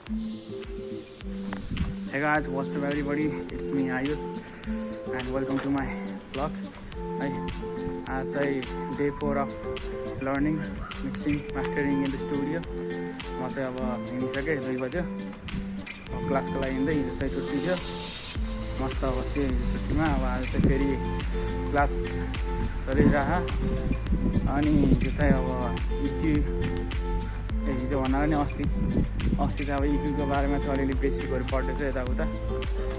Hey guys, what's up everybody? It's me Ayush and welcome to my vlog. As I day 4 of learning, mixing, mastering in the studio. म चाहिँ अब हिँडिसकेँ 2 बज्यो। अब क्लासको लागि हिँड्दै हिजो चाहिँ छुट्टी थियो। मस्त बसेँ हिजो छुट्टीमा। अब आज चाहिँ फेरि क्लास चलिरह। अनि हिजो चाहिँ अब हिजो भन्दा पनि अस्ति चाहिँ अब इक्यूको बारेमा चाहिँ अलिअलि बेसिकहरू पढ्दै थियो यताउता।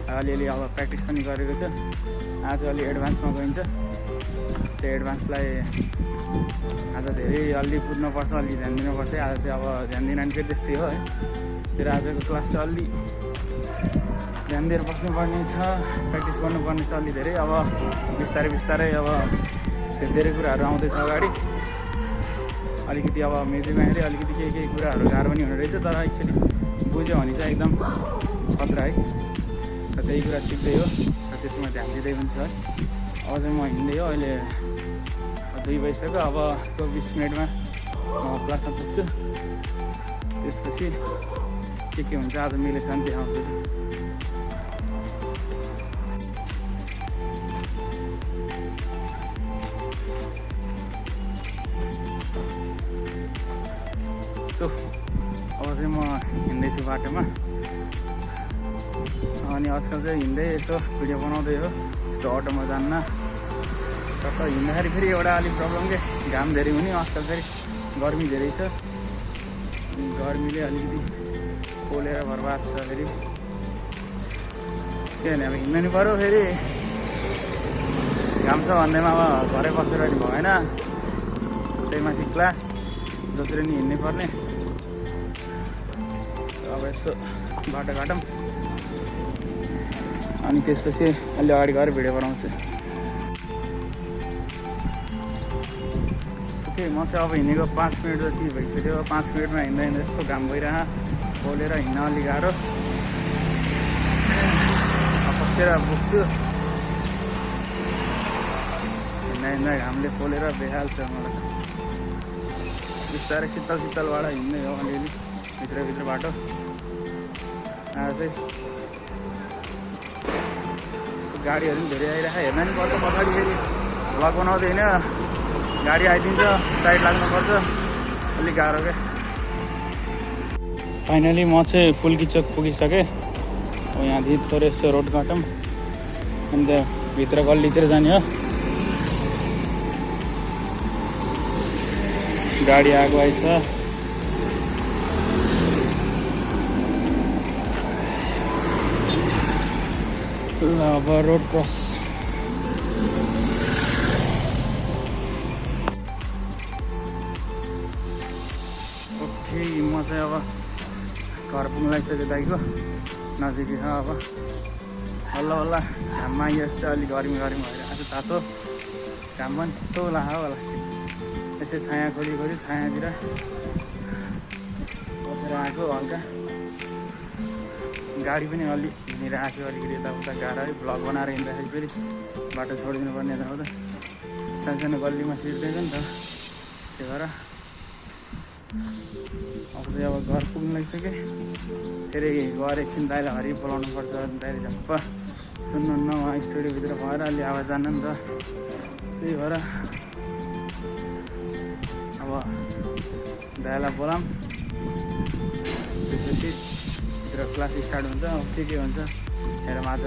अलिअलि अब प्र्याक्टिस पनि गरेको थियो। आज अलि एडभान्समा गइन्छ। त्यो एडभान्सलाई आज धेरै अलि बुझ्नुपर्छ, अलि ध्यान दिनुपर्छ। आज चाहिँ अब ध्यान दिन अनि फेरि त्यस्तै हो है। फेरि आजको क्लास चाहिँ अलि ध्यान दिएर बस्नुपर्ने छ, प्र्याक्टिस गर्नुपर्ने छ अलि धेरै। अब बिस्तारै अब धेरै कुराहरू आउँदैछ अगाडि। अलिकति अब म्युजिकमा हेरी अलिकति केही कुराहरू गाह्रो पनि हुने रहेछ, तर एक्चुअली बुझ्यो भने चाहिँ एकदम खतरा है। र त्यही कुरा सिक्दै हो र त्यसमा ध्यान दिँदै पनि छ है। अब चाहिँ म हिँड्दै हो, अहिले 2 बजिसक्यो। अब 20 मिनटमा म क्लासमा पुग्छु। त्यसपछि के हुन्छ आज मिलेछ भने देखाउँछु। सो अब चाहिँ म हिँड्दैछु बाटोमा। अनि आजकल चाहिँ हिँड्दै यसो भिडियो बनाउँदै हो, यस्तो अटोमा जान्न। तर हिँड्दाखेरि फेरि एउटा अलिक प्रब्लम के, घाम धेरै हुने। आजकल फेरि गर्मी धेरै छ। अनि गर्मीले अलिकति पोलेर बर्बाद छ। फेरि के भने अब हिँड्नु नि पऱ्यो। फेरि घाम छ भन्दैमा अब घरै बसेर नि भएन। त्यही माथि क्लास जसरी नि हिँड्नै पर्ने। अब यसो बाटो घाटौँ अनि त्यसपछि अलि अगाडि गएर भिडियो बनाउँछु। ओके, म चाहिँ अब हिँडेको 5 मिनट जति भइसक्यो। 5 मिनटमा हिँड्दा यस्तो घाम गइरह, पोलेर हिँड्न अलि गाह्रो। पक्केर पुग्छु। हिँड्दा घामले पोलेर बेहाल छ मलाई। बिस्तारै शीतलबाट हिँड्दै हो अलिअलि भित्र बाटो। आज चाहिँ गाडीहरू पनि धेरै आइरहेको हेर्न नि पर्छ। पछाडि फेरि भ्लग बनाउँदैन, गाडी आइदिन्छ, साइड लाग्नुपर्छ, अलिक गाह्रो क्या। फाइनली म चाहिँ फुल्की चोक पुगिसकेँ। अब यहाँदेखि थोरै यस्तो रोड काटौँ अन्त भित्र गल्लीतिर जाने हो। गाडी आएको आइछ। ल अब रोड क्रस। ओके, म चाहिँ अब घर पुग्न लागिसक्यो। दाइको नजिकै छ। अब बल्ल घाममा यस्तो अलिक गर्मी भइरहेको छ। तातो घाम पनि त्यो लाग्यो होला। यसै छाया खोली छायातिर बसेर आएको। हल्का गाडी पनि अलि हिँडिरहेको थियो, अलिकति यताउता गाह्रो है। भ्लग बनाएर हिँड्दाखेरि फेरि बाटो छोडिदिनु पर्ने यताउता। सानो गल्लीमा सिर्दैन नि त, त्यही भएर अब चाहिँ अब घर पुग्नु लागिसकेँ। फेरि गएर एकछिन दाइलाई हरि बोलाउनु पर्छ। दाइले झप्प सुन्नुहुन्न, उहाँ स्टुडियोभित्र भएर अलि आवाज जान्न नि त। त्यही भएर अब दाइलाई बोलाऊँ। त्यसपछि भित्र क्लास स्टार्ट हुन्छ। अब के हुन्छ हेरौँ। आज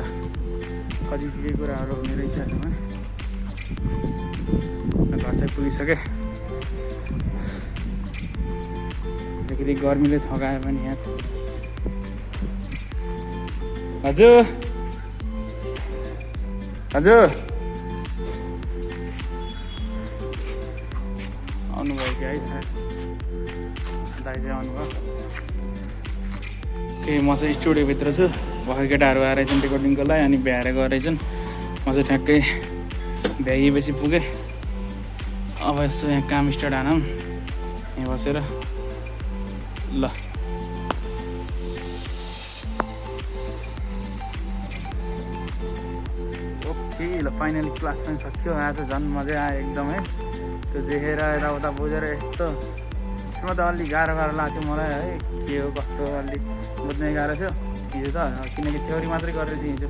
कति के कुराहरू हुने रहेछ हेरौँ। घर चाहिँ पुगिसकेँ। अलिकति गर्मीले थकायो पनि यहाँ। हजुर आउनुभयो कि है सायद दाइ चाहिँ आउनुभयो। म चाहिँ स्टुडियोभित्र छु। भर्खर केटाहरू आएर चाहिँ रेकर्डिङको लागि अनि भ्याएर गएर चाहिँ म चाहिँ ठ्याक्कै भ्याइएपछि पुगेँ। अब यसो यहाँ काम स्टार्ट हानौँ यहाँ बसेर। ल ओके, ल फाइनली क्लास पनि सक्यो। आज झन् मजा आयो एकदम है। त्यो देखेर यताउता बुझेर यस्तो प्र्याक्टिसमा त अलि गाह्रो लाग्थ्यो मलाई है, के हो कस्तो अलि बुझ्नै गाह्रो थियो हिजो त, किनकि थ्योरी मात्रै गरेर थिएँ हिजो।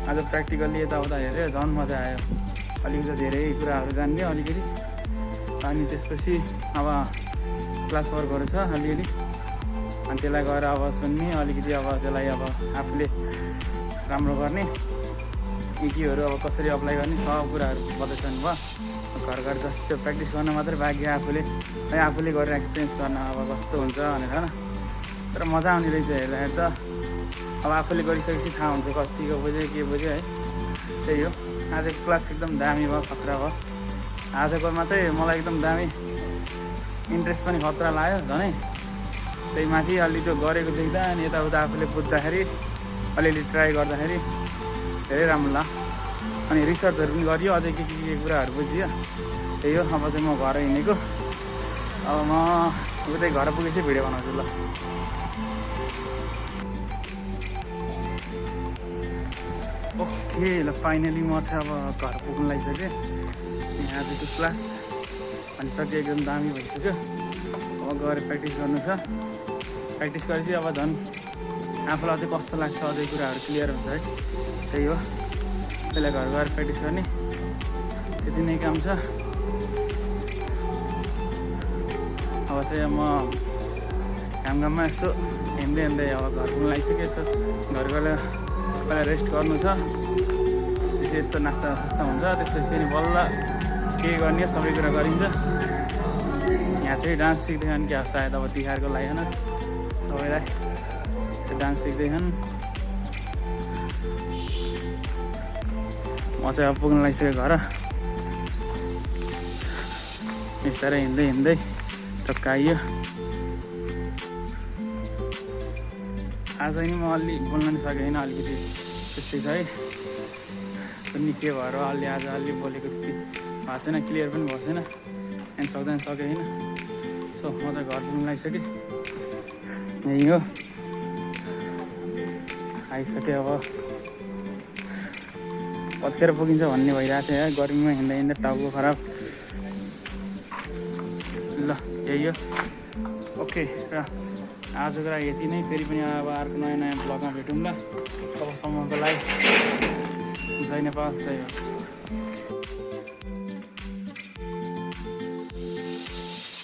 आज प्र्याक्टिकल्ली यताउता हेऱ्यो झन् मजा आयो, अलिकति धेरै कुराहरू जान्यो अलिकति। अनि त्यसपछि अब क्लास वर्कहरू छ अलिअलि, अनि त्यसलाई गएर अब सुन्ने अलिकति, अब त्यसलाई अब आफूले राम्रो गर्ने, केहरू अब कसरी अप्लाई गर्ने सब कुराहरू बताइसक्नु भयो। घर घर जस्तो त्यो प्र्याक्टिस गर्न मात्रै बाँकी, आफूले गरेर एक्सपिरियन्स गर्न अब कस्तो हुन्छ भनेर होइन। तर मजा आउने रहेछ हेर्दाखेरि त, अब आफूले गरिसकेपछि थाहा हुन्छ कतिको बुझ्यो के बुझ्यो है। त्यही हो, आजको क्लास एकदम दामी भयो, खतरा भयो। आजकोमा चाहिँ मलाई एकदम दामी इन्ट्रेस्ट पनि खतरा लाग्यो झनै। त्यही माथि अलि त्यो गरेको देख्दा अनि यताउता आफूले बुझ्दाखेरि अलिअलि ट्राई गर्दाखेरि धेरै राम्रो लाग्यो। अनि रिसर्चहरू पनि गरियो, अझै के कुराहरू बुझियो। त्यही हो, अब चाहिँ म घर हिँडेको, अब म उतै घर पुगेपछि भिडियो बनाउँछु ल। ओके ल, फाइनली म चाहिँ अब घर पुग्नु लागिसकेँ। आजको क्लास भनिसक्यो, एकदम दामी भइसक्यो। अब गएर प्र्याक्टिस गर्नु छ। प्र्याक्टिस गरेपछि अब झन् आफूलाई अझै कस्तो लाग्छ, अझै कुराहरू क्लियर हुन्छ है। त्यही हो, त्यसलाई घर गएर प्र्याक्टिस गर्ने, त्यति नै काम छ। अब चाहिँ म घाममा यस्तो हिँड्दै अब घर पुग्नु लागिसक्यो। यसो घर गएर पहिला रेस्ट गर्नु छ, त्यसपछि यस्तो नास्ता हुन्छ, त्यसपछि नि बल्ल के गर्ने सबै कुरा गरिन्छ। यहाँ चाहिँ डान्स सिक्दैछन् क्या, सायद अब तिहारको लागि होइन, सबैलाई डान्स सिक्दैछन्। म चाहिँ अब पुग्न लागिसकेँ घर। बिस्तारै हिँड्दै टक्क आइयो। आज नि म अलि बोल्न नि सकेन, अलिकति त्यस्तै छ है। कुनै के भएर अलि बोलेको त्यति भएको छैन, क्लियर पनि भएको छैन, अनि सक्दैन सकेन। सो म चाहिँ घर पुग्न लागिसकेँ। यही हो, आइसकेँ। अब कतिखेर पुगिन्छ भन्ने भइरहेको थियो है, गर्मीमा हिँड्दा टाउको खराब। ल यही हो, ओके। र आजको लागि यति नै, फेरि पनि अब अर्को नयाँ ब्लगमा भेटौँ ल। तबसम्मको लागि जय नेपाल, जय होस्।